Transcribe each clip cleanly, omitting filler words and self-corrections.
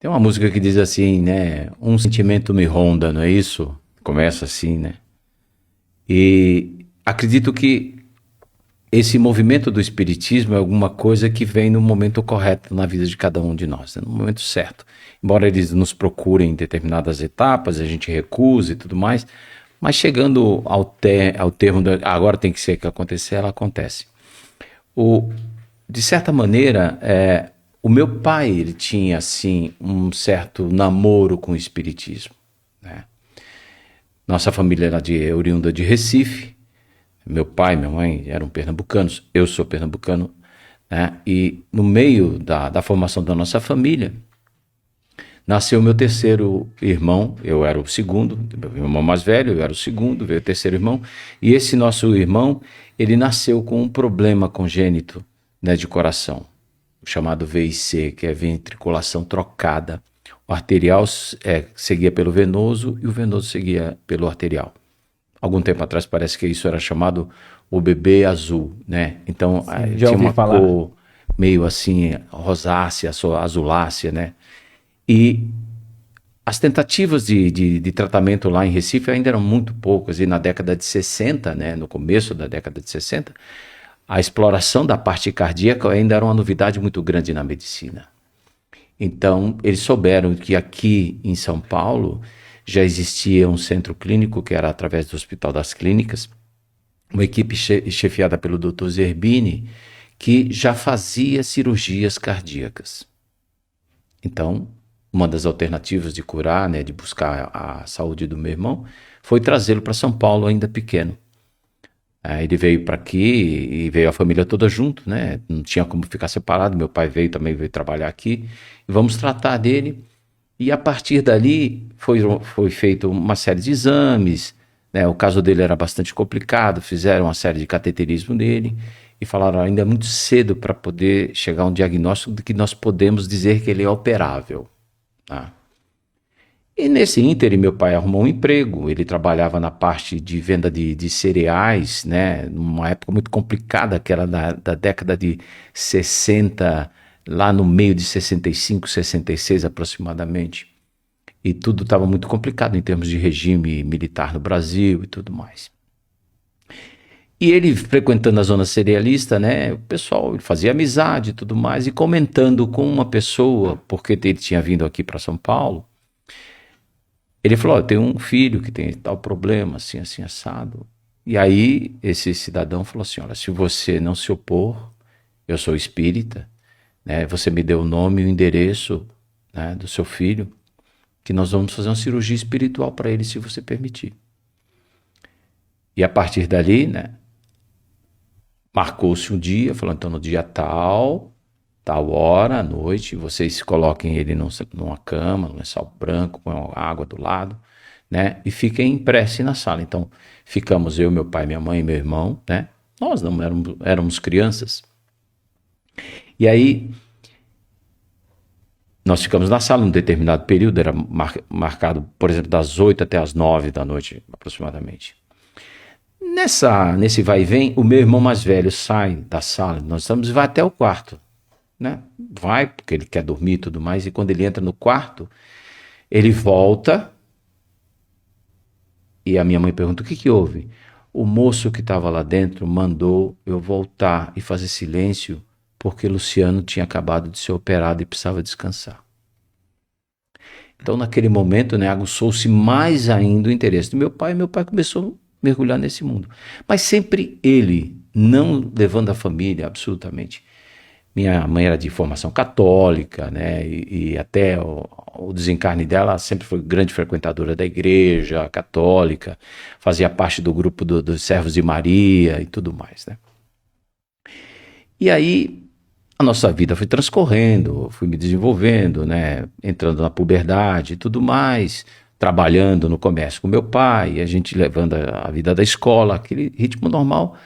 Tem uma música que diz assim, né? Um sentimento me ronda, não é isso? Começa assim, né? E acredito que esse movimento do espiritismo é alguma coisa que vem no momento correto na vida de cada um de nós, né? No momento certo. Embora eles nos procurem em determinadas etapas, a gente recusa e tudo mais, mas chegando ao termo, agora tem que ser que acontecer, ela acontece. O, de certa maneira, o meu pai ele tinha assim um certo namoro com o espiritismo, né? Nossa família era oriunda de Recife. Meu pai e minha mãe eram pernambucanos, eu sou pernambucano, né? E no meio da formação da nossa família, nasceu meu terceiro irmão, eu era o segundo, meu irmão mais velho, eu era o segundo, veio o terceiro irmão, e esse nosso irmão, ele nasceu com um problema congênito, né, de coração, o chamado VIC, que é ventriculação trocada. O arterial seguia pelo venoso e o venoso seguia pelo arterial. Algum tempo atrás parece que isso era chamado o bebê azul, né? Então Sim, já tinha ouvi uma falar. cor meio assim rosácea, azulácea, né? E as tentativas de tratamento lá em Recife ainda eram muito poucas, e na década de 60, né, no começo da década de 60, a exploração da parte cardíaca ainda era uma novidade muito grande na medicina. Então, eles souberam que aqui em São Paulo já existia um centro clínico, que era através do Hospital das Clínicas, uma equipe chefiada pelo Dr. Zerbini, que já fazia cirurgias cardíacas. Então, uma das alternativas de curar, né, de buscar a saúde do meu irmão, foi trazê-lo para São Paulo ainda pequeno. Ele veio para aqui e veio a família toda junto, né? Não tinha como ficar separado. Meu pai veio também, veio trabalhar aqui. E vamos tratar dele. E a partir dali foi feita uma série de exames, né? O caso dele era bastante complicado, fizeram uma série de cateterismo nele e falaram ainda é muito cedo para poder chegar a um diagnóstico de que nós podemos dizer que ele é operável. Tá? E nesse ínterim, meu pai arrumou um emprego. Ele trabalhava na parte de venda de cereais, né? Numa época muito complicada, que era da década de 60, lá no meio de 65, 66 aproximadamente. E tudo estava muito complicado em termos de regime militar no Brasil e tudo mais. E ele frequentando a zona cerealista, né? O pessoal ele fazia amizade e tudo mais, e comentando com uma pessoa, porque ele tinha vindo aqui para São Paulo. Ele falou: eu tenho um filho que tem tal problema, assim, assim, assado. E aí esse cidadão falou assim: olha, se você não se opor, eu sou espírita, né? Você me deu o nome e o endereço, né, do seu filho, que nós vamos fazer uma cirurgia espiritual para ele, se você permitir. E a partir dali, né, marcou-se um dia, falou: então no dia tal, tal hora, à noite, vocês coloquem ele numa cama, num lençol branco, com água do lado, né? E fiquem em prece na sala. Então, ficamos eu, meu pai, minha mãe e meu irmão, né? Nós não éramos crianças. E aí, nós ficamos na sala um determinado período, era marcado, por exemplo, das 8 até as 9 da noite, aproximadamente. Nesse vai e vem, o meu irmão mais velho sai da sala, nós estamos e vai até o quarto, né? Vai, porque ele quer dormir e tudo mais, e quando ele entra no quarto, ele volta e a minha mãe pergunta: o que que houve? O moço que estava lá dentro mandou eu voltar e fazer silêncio porque Luciano tinha acabado de ser operado e precisava descansar. Então, naquele momento, né, aguçou-se mais ainda o interesse do meu pai, e meu pai começou a mergulhar nesse mundo. Mas sempre ele, não levando a família, absolutamente. Minha mãe era de formação católica, né? E até o desencarne dela sempre foi grande frequentadora da igreja católica, fazia parte do grupo dos Servos de Maria e tudo mais, né? E aí a nossa vida foi transcorrendo, fui me desenvolvendo, né? Entrando na puberdade e tudo mais, trabalhando no comércio com meu pai, a gente levando a vida da escola, aquele ritmo normal,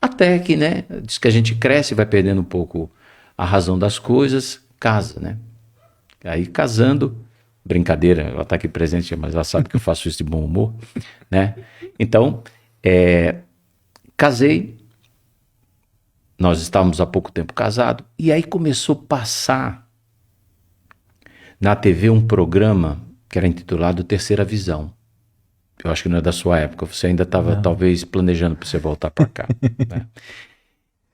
até que, né? Diz que a gente cresce, vai perdendo um pouco a razão das coisas, casa, né? Aí casando, brincadeira, ela está aqui presente, mas ela sabe que eu faço isso de bom humor, né? Então, casei, nós estávamos há pouco tempo casados, e aí começou a passar na TV um programa que era intitulado Terceira Visão. Eu acho que não é da sua época, você ainda estava talvez planejando para você voltar para cá. Né?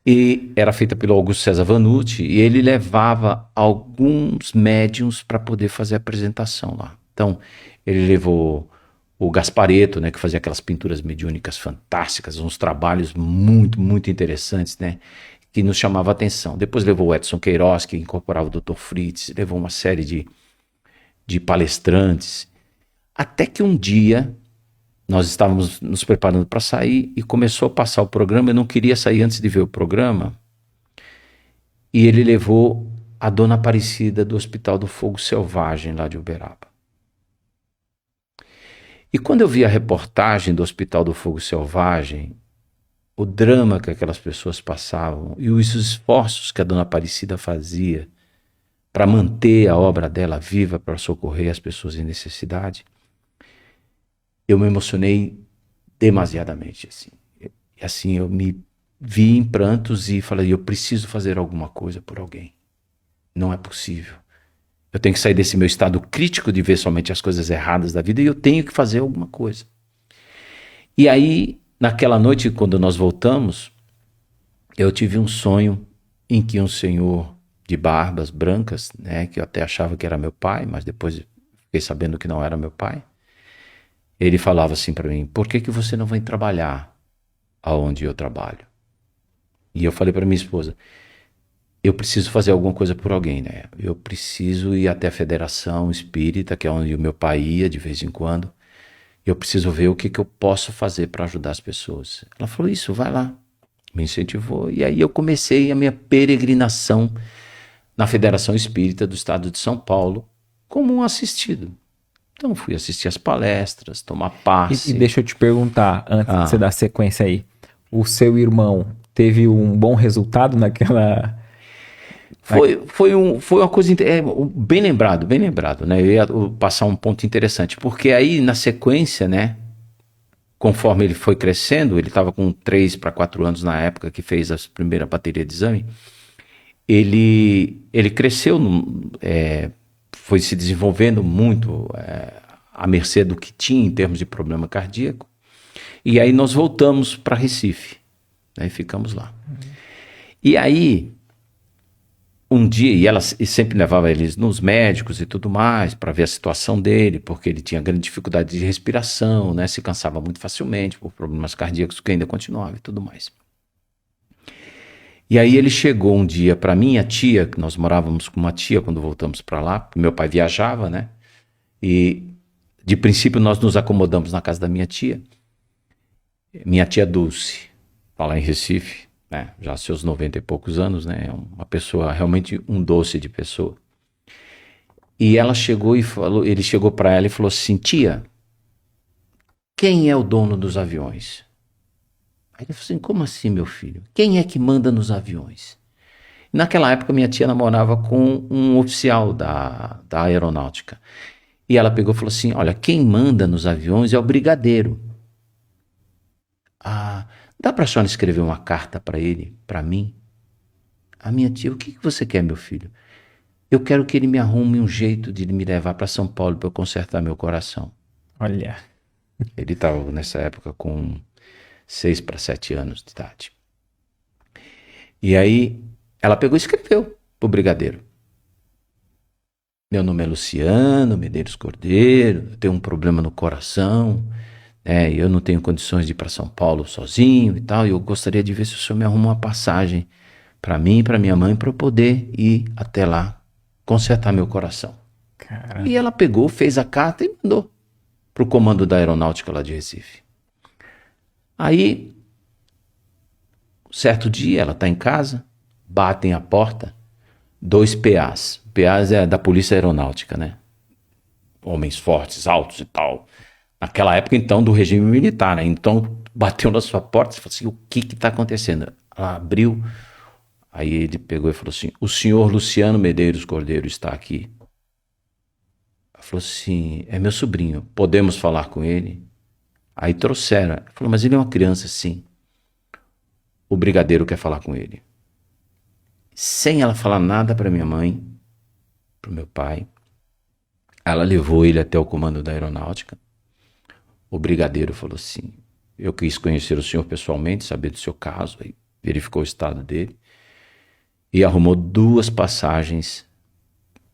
E era feita pelo Augusto César Vanucci, e ele levava alguns médiums para poder fazer a apresentação lá. Então, ele levou o Gasparetto, né, que fazia aquelas pinturas mediúnicas fantásticas, uns trabalhos muito, muito interessantes, né, que nos chamava a atenção. Depois levou o Edson Queiroz, que incorporava o Dr. Fritz, levou uma série de palestrantes, até que um dia nós estávamos nos preparando para sair e começou a passar o programa. Eu não queria sair antes de ver o programa. E ele levou a Dona Aparecida do Hospital do Fogo Selvagem, lá de Uberaba. E quando eu vi a reportagem do Hospital do Fogo Selvagem, o drama que aquelas pessoas passavam e os esforços que a Dona Aparecida fazia para manter a obra dela viva, para socorrer as pessoas em necessidade, eu me emocionei demasiadamente, assim. E assim, eu me vi em prantos e falei, eu preciso fazer alguma coisa por alguém. Não é possível. Eu tenho que sair desse meu estado crítico de ver somente as coisas erradas da vida e eu tenho que fazer alguma coisa. E aí, naquela noite, quando nós voltamos, eu tive um sonho em que um senhor de barbas brancas, né, que eu até achava que era meu pai, mas depois fiquei sabendo que não era meu pai, ele falava assim para mim, por que você não vem trabalhar aonde eu trabalho? E eu falei para minha esposa, eu preciso fazer alguma coisa por alguém, né? Eu preciso ir até a Federação Espírita, que é onde o meu pai ia de vez em quando. Eu preciso ver o que eu posso fazer para ajudar as pessoas. Ela falou, isso, vai lá. Me incentivou. E aí eu comecei a minha peregrinação na Federação Espírita do Estado de São Paulo como um assistido. Então fui assistir as palestras, tomar passe. E deixa eu te perguntar, antes de você dar sequência aí, o seu irmão teve um bom resultado naquela... Foi uma coisa bem lembrado, né? Eu ia passar um ponto interessante, porque aí na sequência, né? Conforme ele foi crescendo, ele estava com 3 para 4 anos na época que fez a primeira bateria de exame, ele cresceu, foi se desenvolvendo muito à mercê do que tinha em termos de problema cardíaco, e aí nós voltamos para Recife, né? E ficamos lá. E aí um dia, e ela sempre levava eles nos médicos e tudo mais, para ver a situação dele, porque ele tinha grande dificuldade de respiração, né? Se cansava muito facilmente por problemas cardíacos que ainda continuava e tudo mais. E aí ele chegou um dia para minha tia, que nós morávamos com uma tia quando voltamos para lá, meu pai viajava, né? E de princípio nós nos acomodamos na casa da minha tia Dulce, tá lá em Recife. Já seus 90 e poucos anos, né? Uma pessoa, realmente um doce de pessoa. E ela chegou e falou, ele chegou para ela e falou assim, tia, quem é o dono dos aviões? Aí ele falou assim, como assim, meu filho? Quem é que manda nos aviões? E naquela época minha tia namorava com um oficial da aeronáutica. E ela pegou e falou assim, olha, quem manda nos aviões é o brigadeiro. Dá para a senhora escrever uma carta para ele, para mim? A minha tia, o que você quer, meu filho? Eu quero que ele me arrume um jeito de me levar para São Paulo para eu consertar meu coração. Olha. Ele estava nessa época com 6 para 7 anos de idade. E aí ela pegou e escreveu pro brigadeiro. Meu nome é Luciano Medeiros Cordeiro, eu tenho um problema no coração, eu não tenho condições de ir para São Paulo sozinho e tal, e eu gostaria de ver se o senhor me arruma uma passagem para mim e para minha mãe para eu poder ir até lá consertar meu coração. Caramba. E ela pegou, fez a carta e mandou pro comando da aeronáutica lá de Recife. Aí, certo dia, ela tá em casa, batem a porta, 2 PAs. PAs é da Polícia Aeronáutica, né? Homens fortes, altos e tal. Naquela época, então, do regime militar, né? Então, bateu na sua porta e falou assim, o que está acontecendo? Ela abriu, aí ele pegou e falou assim, o senhor Luciano Medeiros Cordeiro está aqui. Ela falou assim, é meu sobrinho, podemos falar com ele? Aí trouxeram, ela falou, mas ele é uma criança, sim. O brigadeiro quer falar com ele. Sem ela falar nada para minha mãe, para o meu pai, Ela levou ele até o comando da aeronáutica. O brigadeiro falou assim, eu quis conhecer o senhor pessoalmente, saber do seu caso, aí verificou o estado dele e arrumou 2 passagens,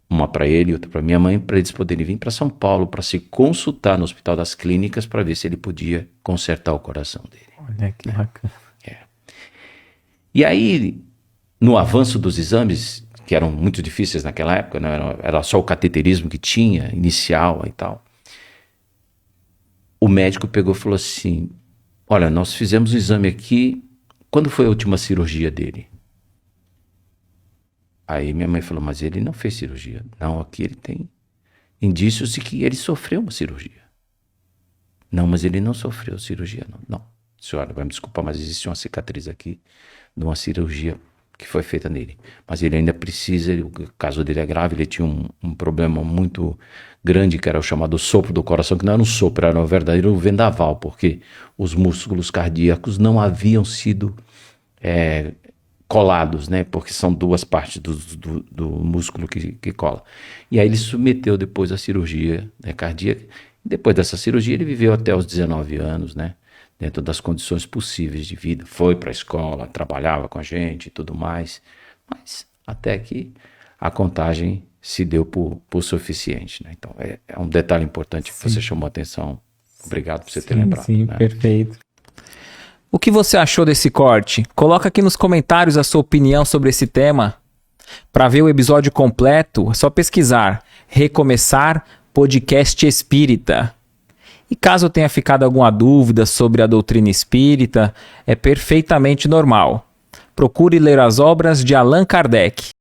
uma para ele e outra para minha mãe, para eles poderem vir para São Paulo para se consultar no Hospital das Clínicas para ver se ele podia consertar o coração dele. Olha que bacana. E aí, no avanço dos exames, que eram muito difíceis naquela época, né? Era só o cateterismo que tinha, inicial e tal, o médico pegou e falou assim, olha, nós fizemos o exame aqui, quando foi a última cirurgia dele? Aí minha mãe falou, mas ele não fez cirurgia. Não, aqui ele tem indícios de que ele sofreu uma cirurgia. Não, mas ele não sofreu cirurgia, não. Não, senhora, vai me desculpar, mas existe uma cicatriz aqui de uma cirurgia que foi feita nele. Mas ele ainda precisa, o caso dele é grave, ele tinha um problema muito grande, que era o chamado sopro do coração, que não era um sopro, era um verdadeiro vendaval, porque os músculos cardíacos não haviam sido colados, né? Porque são 2 partes do músculo que cola. E aí ele submeteu depois a cirurgia, né, cardíaca. Depois dessa cirurgia ele viveu até os 19 anos, né? Dentro das condições possíveis de vida. Foi para a escola, trabalhava com a gente e tudo mais. Mas até que a contagem se deu por suficiente, né? Então é um detalhe importante que você chamou a atenção. Obrigado por você ter lembrado. Sim, né? Perfeito. O que você achou desse corte? Coloca aqui nos comentários a sua opinião sobre esse tema. Para ver o episódio completo, é só pesquisar Recomeçar Podcast Espírita. E caso tenha ficado alguma dúvida sobre a doutrina espírita, é perfeitamente normal. Procure ler as obras de Allan Kardec.